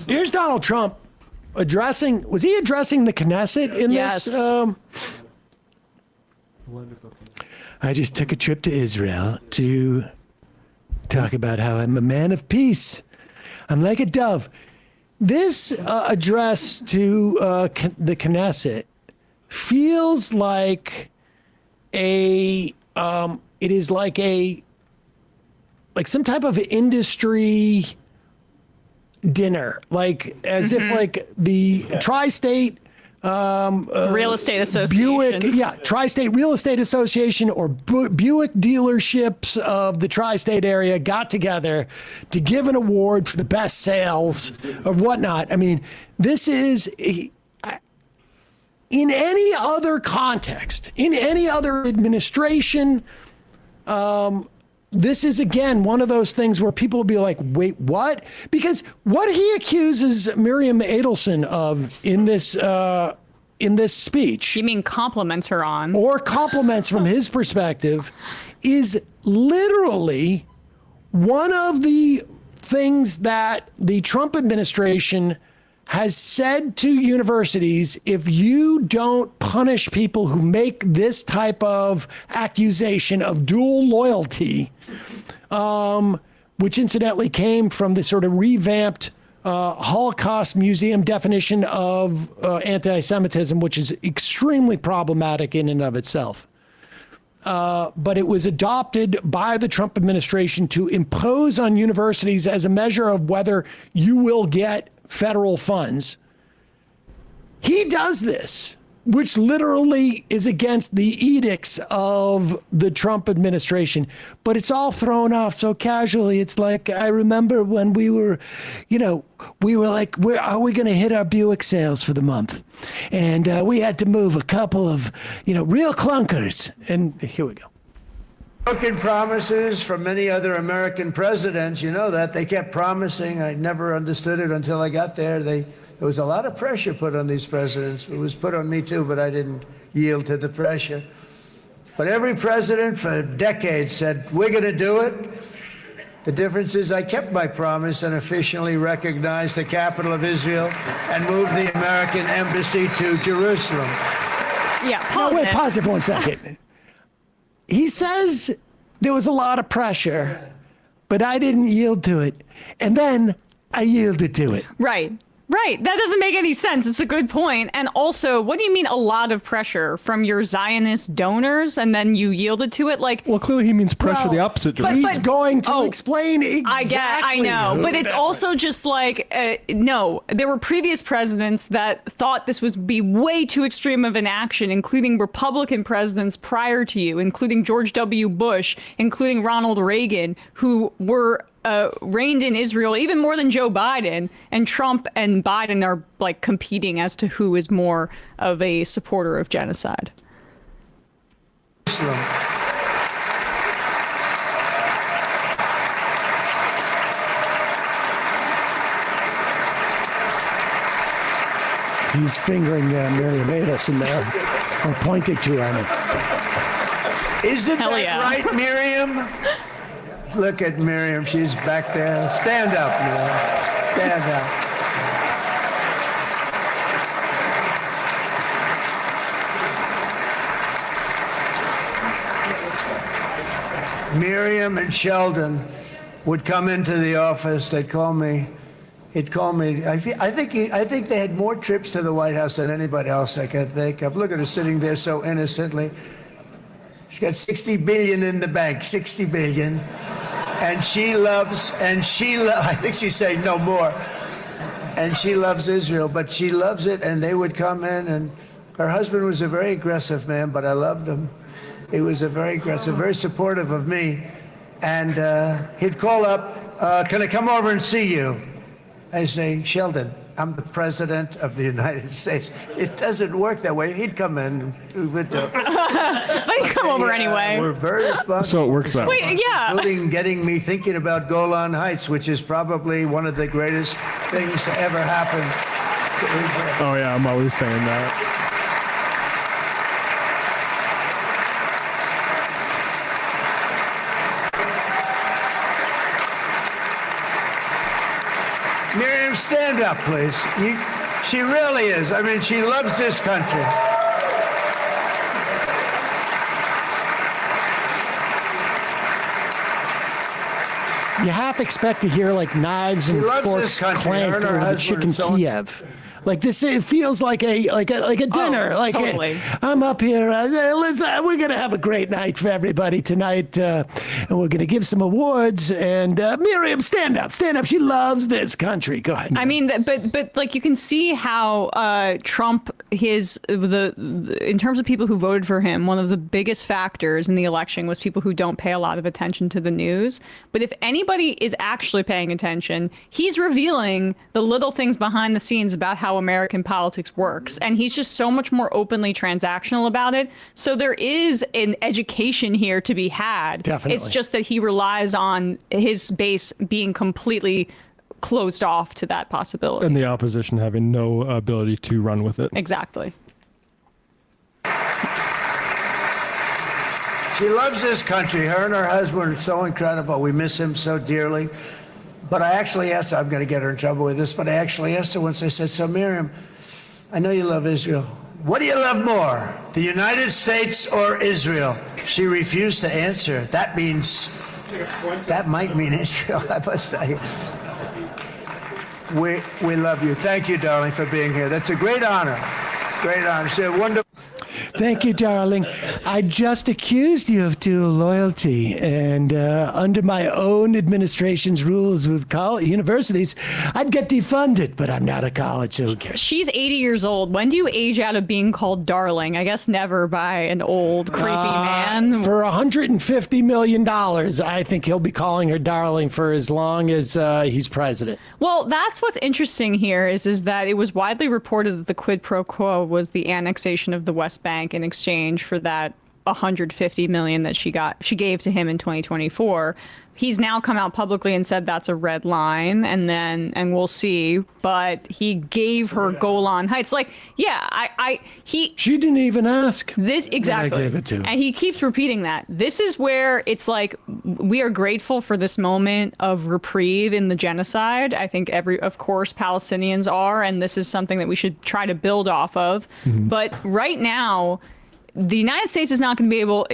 here's Donald Trump was he addressing the Knesset in Yes. this? I just took a trip to Israel to talk about how I'm a man of peace. I'm like a dove. This address to the Knesset feels like it is like some type of industry dinner, like as if like the tri-state Real Estate Association. Buick, Tri-State Real Estate Association or Buick dealerships of the tri-state area got together to give an award for the best sales or whatnot. I mean, this is in any other context, in any other administration, this is, again, one of those things where people will be like, wait, what? Because what he accuses Miriam Adelson of in this speech. You mean compliments her on? Or compliments from his perspective is literally one of the things that the Trump administration has said to universities: if you don't punish people who make this type of accusation of dual loyalty, which incidentally came from the sort of revamped Holocaust Museum definition of anti-Semitism, which is extremely problematic in and of itself. But it was adopted by the Trump administration to impose on universities as a measure of whether you will get federal funds. He does this, which literally is against the edicts of the Trump administration, but it's all thrown off so casually. It's like, I remember when we were like, are we going to hit our Buick sales for the month? And we had to move a couple of, real clunkers. And here we go. Broken promises from many other American presidents, you know that. They kept promising. I never understood it until I got there. There was a lot of pressure put on these presidents. It was put on me too, but I didn't yield to the pressure. But every president for decades said, we're going to do it. The difference is I kept my promise and officially recognized the capital of Israel and moved the American embassy to Jerusalem. Yeah, pause it for 1 second. He says there was a lot of pressure, but I didn't yield to it. And then I yielded to it. Right. That doesn't make any sense. It's a good point. And also, what do you mean a lot of pressure from your Zionist donors and then you yielded to it? Well, clearly he means pressure the opposite direction. He's going to explain exactly. I know. But it's also just like, no, there were previous presidents that thought this would be way too extreme of an action, including Republican presidents prior to you, including George W. Bush, including Ronald Reagan, who were reigned in Israel even more than Joe Biden, and Trump and Biden are like competing as to who is more of a supporter of genocide. He's fingering Miriam Adelson there, or pointing to her. Isn't that right, Miriam? Look at Miriam. She's back there. Stand up, Miriam. Stand up. Miriam and Sheldon would come into the office. They'd call me. He'd call me. I think they had more trips to the White House than anybody else I could think of. Look at her sitting there so innocently. She's got $60 billion in the bank. $60 billion. And I think she's saying no more. And she loves Israel, but she loves it. And they would come in, and her husband was a very aggressive man, but I loved him. He was a very aggressive, very supportive of me. And he'd call up, can I come over and see you? I say, Sheldon, I'm the president of the United States. It doesn't work that way. He'd come in. But he'd come over anyway. We're very responsible. So it works that way. Including getting me thinking about Golan Heights, which is probably one of the greatest things to ever happen to Israel. Oh, yeah, I'm always saying that. Miriam Miriam, stand up, please. She really is. I mean, she loves this country. You half expect to hear like knives and loves forks this country. clank Her and her over the husband chicken are so- Kiev. Like this, it feels like a dinner. Totally. I'm up here. We're gonna have a great night for everybody tonight, and we're gonna give some awards. And Miriam, stand up. She loves this country. Go ahead. I mean, but like you can see how Trump, in terms of people who voted for him, one of the biggest factors in the election was people who don't pay a lot of attention to the news. But if anybody is actually paying attention, he's revealing the little things behind the scenes about how American politics works. And he's just so much more openly transactional about it. So there is an education here to be had. Definitely. It's just that he relies on his base being completely closed off to that possibility. And the opposition having no ability to run with it. Exactly. She loves this country. Her and her husband are so incredible. We miss him so dearly. But I actually asked her, I'm going to get her in trouble with this, but I actually asked her once, I said, so Miriam, I know you love Israel. What do you love more, the United States or Israel? She refused to answer. That might mean Israel, I must say. We love you. Thank you, darling, for being here. That's a great honor. Great honor. She had wonderful. Thank you, darling. I just accused you of dual loyalty, and under my own administration's rules with universities, I'd get defunded, but I'm not a college, so who cares? She's 80 years old. When do you age out of being called darling? I guess never by an old, creepy man. For $150 million, I think he'll be calling her darling for as long as he's president. Well, that's what's interesting here is that it was widely reported that the quid pro quo was the annexation of the West Bank in exchange for that $150 million that she gave to him in 2024. He's now come out publicly and said that's a red line, and we'll see. But he gave her Golan Heights. Like, yeah, she didn't even ask. This exactly. I gave it to him. And he keeps repeating that. This is where it's like we are grateful for this moment of reprieve in the genocide. I think of course Palestinians are, and this is something that we should try to build off of. Mm-hmm. But right now, the United States is not going to be able.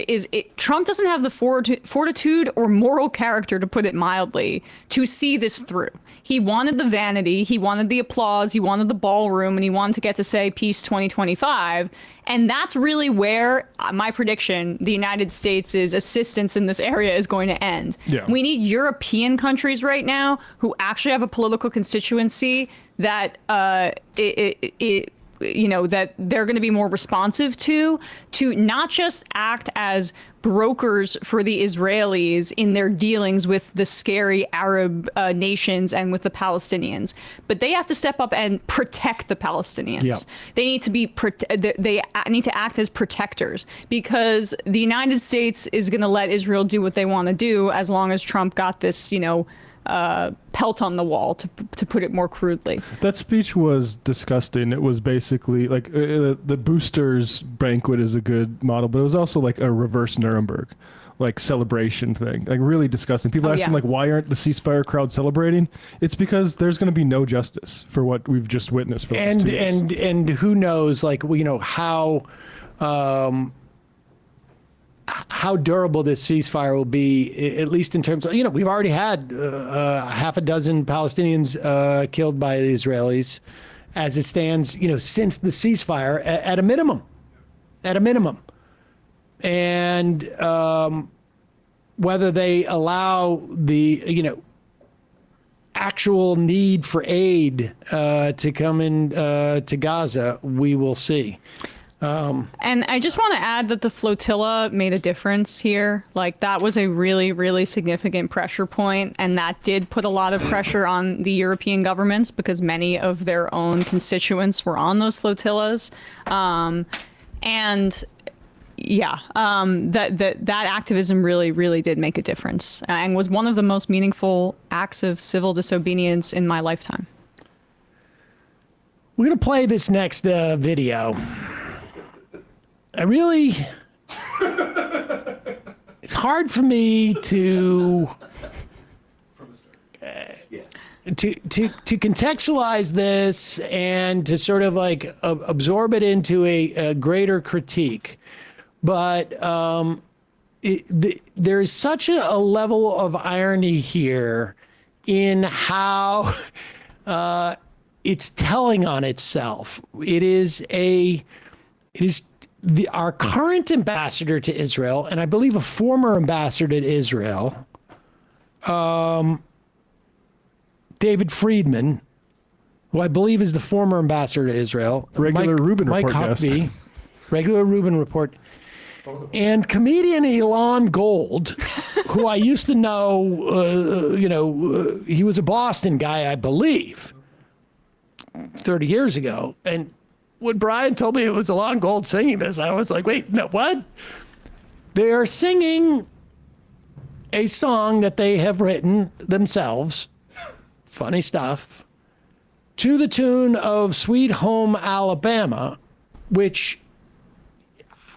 Trump doesn't have the fortitude or moral character, to put it mildly, to see this through. He wanted the vanity, he wanted the applause, he wanted the ballroom, and he wanted to get to say peace 2025. And that's really where my prediction, the United States' assistance in this area is going to end. Yeah. We need European countries right now who actually have a political constituency that that they're going to be more responsive to not just act as brokers for the Israelis in their dealings with the scary Arab nations and with the Palestinians, but they have to step up and protect the Palestinians. Yeah. They need to they need to act as protectors, because the United States is going to let Israel do what they want to do as long as Trump got this, pelt on the wall, to put it more crudely. That speech was disgusting. It was basically like the boosters banquet is a good model, but it was also like a reverse Nuremberg, like celebration thing, like really disgusting. People ask him like, why aren't the ceasefire crowd celebrating? It's because there's going to be no justice for what we've just witnessed for and 2 years. and who knows, like, how durable this ceasefire will be, at least in terms of, we've already had half a dozen Palestinians killed by the Israelis as it stands, since the ceasefire at a minimum. And whether they allow the, actual need for aid to come in to Gaza, we will see. And I just want to add that the flotilla made a difference here. Like, that was a really, really significant pressure point, and that did put a lot of pressure on the European governments because many of their own constituents were on those flotillas. That activism really, really did make a difference and was one of the most meaningful acts of civil disobedience in my lifetime. We're going to play this next video. It's hard for me to to contextualize this and to sort of like absorb it into a greater critique, but there's such a level of irony here in how it's telling on itself. It is our current ambassador to Israel, and I believe a former ambassador to Israel, David Friedman, who I believe is the former ambassador to Israel. Regular Rubin Mike Report guest. Huckabee, regular Rubin Report. And comedian Elon Gold, who I used to know, he was a Boston guy, I believe, 30 years ago. And when Brian told me it was Elon Gold singing this, I was like, wait, no, what? They are singing a song that they have written themselves, funny stuff, to the tune of Sweet Home Alabama, which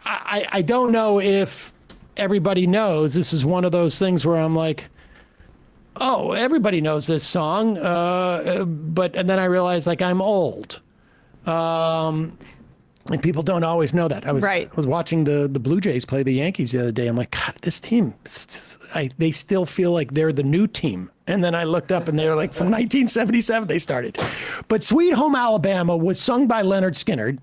I don't know if everybody knows. This is one of those things where I'm like, oh, everybody knows this song. And then I realized, like, I'm old. And people don't always know that. I was watching the Blue Jays play the Yankees the other day. I'm like, God, this team, they still feel like they're the new team. And then I looked up and they were like, from 1977 they started. But Sweet Home Alabama was sung by Leonard Skinner,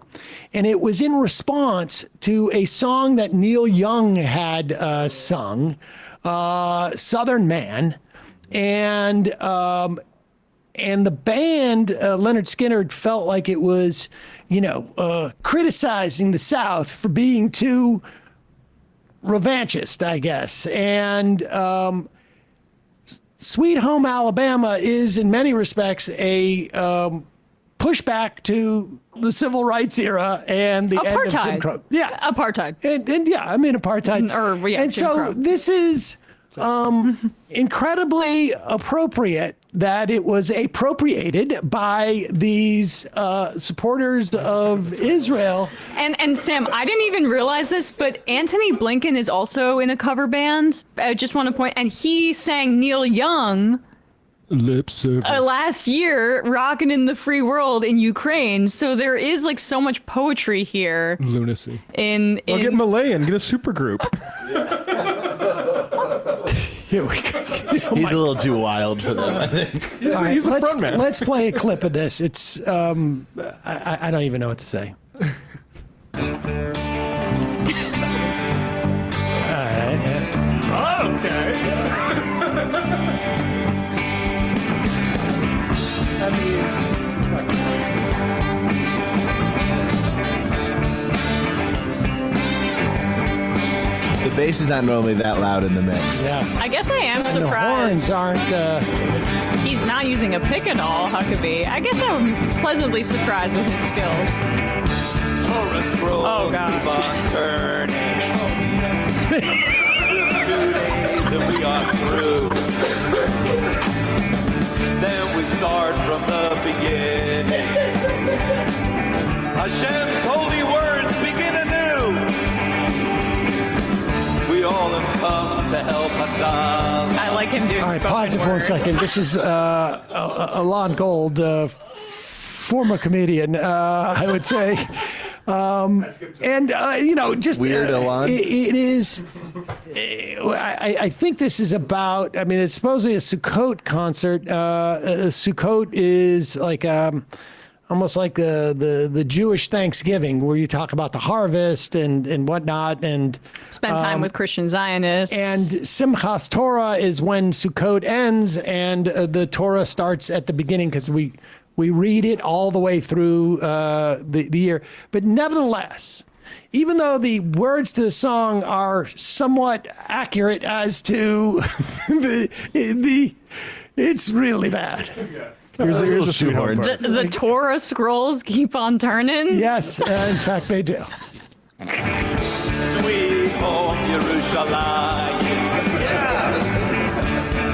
and it was in response to a song that Neil Young had sung, Southern Man. And the band, Leonard Skinner, felt like it was, criticizing the South for being too revanchist, I guess. And Sweet Home Alabama is, in many respects, a pushback to the civil rights era and the end of Jim Crow. Yeah, apartheid. And apartheid. Jim Crow. This is incredibly appropriate that it was appropriated by these supporters of Israel. And Sam, I didn't even realize this, but Antony Blinken is also in a cover band. I just want to point, and he sang Neil Young lip service last year, "Rockin' in the Free World" in Ukraine. So there is like so much poetry here. Lunacy. Or get Malay and get a super group. Here we go. He's a little too wild for them, I think. He's a front man. Let's play a clip of this. It's I don't even know what to say. All right. Okay. The bass is not normally that loud in the mix. Yeah. I guess I am The surprised horns aren't. he's not using a pick at all, Huckabee. I guess I'm pleasantly surprised with his skills. Oh, God. Keep on turning. Just 2 days and we are through. Then we start from the beginning. Hashem's holy words begin anew. We all have come to help Hatzal. I like him doing All right, spoken pause it for a word. second. This is Alon Gold, former comedian, I would say. Just Weird Alon. It is. I think this is about. I mean, it's supposedly a Sukkot concert. Sukkot is like almost like the Jewish Thanksgiving, where you talk about the harvest and whatnot, and Spend time with Christian Zionists. and Simchas Torah is when Sukkot ends, and the Torah starts at the beginning because we read it all the way through the year. But nevertheless, even though the words to the song are somewhat accurate as to it's really bad. Here's a sweet home shoehorned. part. the Torah scrolls keep on turning. Yes, in fact, they do. Sweet home Yerushalayim. Yeah.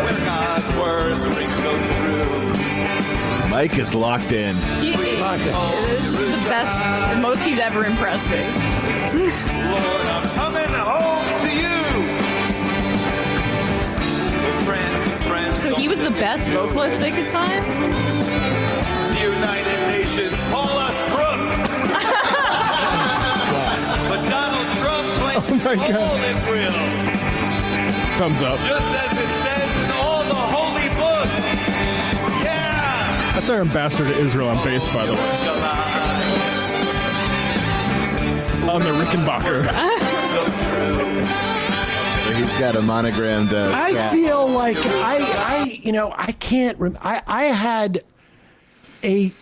Where God's words ring so true. Mike is locked in. This is the best, the most he's ever impressed me. Lord, I'm coming home to you. Oh, friends and friends So he was the best vocalist they could find? The United Nations call us crooks. But Donald Trump claims all is real. Thumbs up. Just as it says in all the holy books. Yeah! That's our ambassador to Israel on bass, by the way. On the Rickenbacker. So true. He's got a monogrammed. I cat. feel like I can't. I had a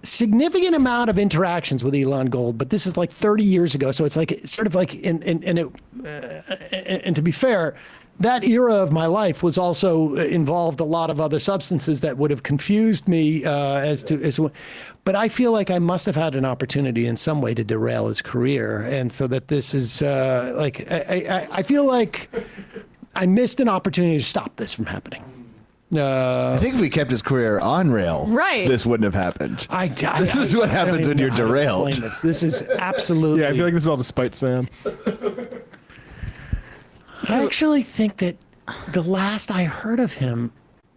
significant amount of interactions with Elon Gold, but this is like 30 years ago. So it's like sort of like and to be fair, that era of my life was also involved a lot of other substances that would have confused me as to. But I feel like I must have had an opportunity in some way to derail his career, and so that this is like I feel like I missed an opportunity to stop this from happening. I think if we kept his career on rail, Right. this wouldn't have happened. This is what happens when you're derailed. This is absolutely. Yeah, I feel like this is all despite Sam. I actually think that the last I heard of him,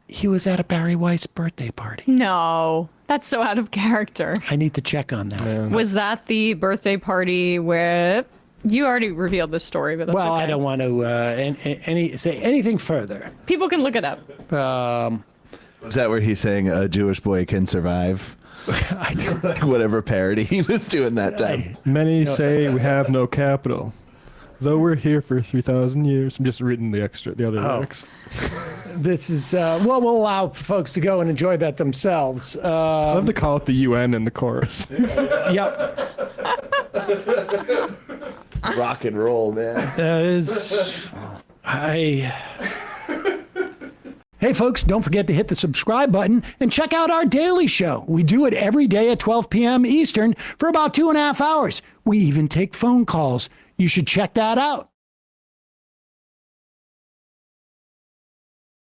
he was at a Barry Weiss birthday party. No, that's so out of character. I need to check on that. Yeah. Was that the birthday party where you already revealed this story? But that's Well, okay. I don't want to say anything further. People can look it up. Is that where he's saying a Jewish boy can survive? I don't. Whatever parody he was doing that time. Many say we have no capital, though we're here for 3,000 years. I'm just reading the other lyrics. This is well, we'll allow folks to go and enjoy that themselves. I love to call it the UN in the chorus. Yep. Rock and roll, man. Hey, folks, don't forget to hit the subscribe button and check out our daily show. We do it every day at 12 p.m. Eastern for about 2.5 hours. We even take phone calls. You should check that out.